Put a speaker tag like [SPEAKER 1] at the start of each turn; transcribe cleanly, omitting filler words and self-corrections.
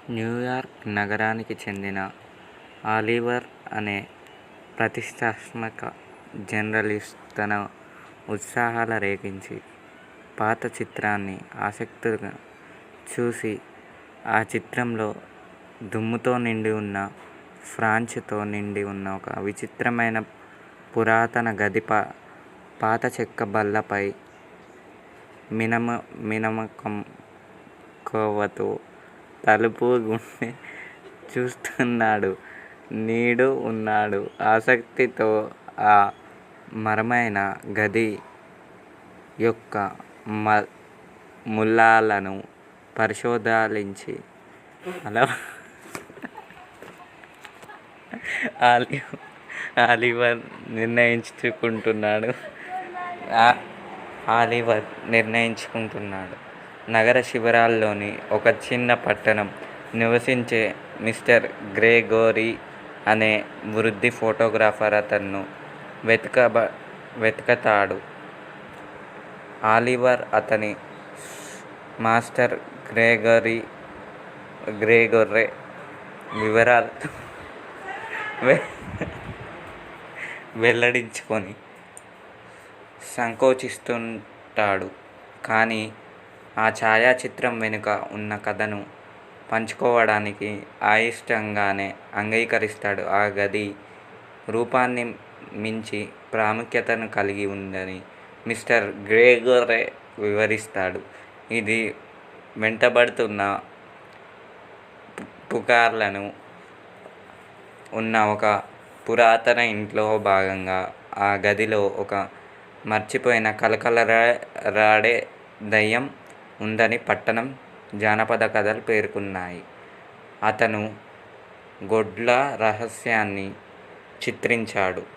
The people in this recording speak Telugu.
[SPEAKER 1] న్యూయార్క్ నగరానికి చెందిన ఆలివర్ అనే ప్రతిష్టాత్మక జర్నలిస్ట్ తన ఉత్సాహాల రేగించి పాత చిత్రాన్ని ఆసక్తిగా చూసి ఆ చిత్రంలో దుమ్ముతో నిండి ఉన్న ఫ్రాంచ్తో నిండి ఉన్న ఒక విచిత్రమైన పురాతన గది పాత చెక్క బల్లపై మినమికంకోవతో తలుపు గుండి చూస్తున్నాడు. నీడు ఉన్నాడు. ఆసక్తితో ఆ మరమైన గది యొక్క మూలలను పరిశోధించి ఆలివర్ నిర్ణయించుకుంటున్నాడు. నగర శివారులోని ఒక చిన్న పట్టణం నివసించే మిస్టర్ గ్రెగోరీ అనే వృద్ధ ఫోటోగ్రాఫర్ అతన్ను వెతుకుతాడు. ఆలివర్ అతని మాస్టర్ గ్రెగొర్రే వివరాలు వెల్లడించుకొని సంకోచిస్తుంటాడు. కానీ ఆ ఛాయాచిత్రం వెనుక ఉన్న కథను పంచుకోవడానికి అయిష్టంగానే అంగీకరిస్తాడు. ఆ గది రూపాన్ని మించి ప్రాముఖ్యతను కలిగి ఉందని మిస్టర్ గ్రెగొర్రే వివరిస్తాడు. ఇది వెంటబడుతున్న పుకార్లను ఉన్న ఒక పురాతన ఇంట్లో భాగంగా ఆ గదిలో ఒక మర్చిపోయిన కళకళలాడే దెయ్యం ఉందని పట్టణం జానపద కథలు పేర్కొన్నాయి. అతను గొడ్ల రహస్యాన్ని చిత్రించాడు.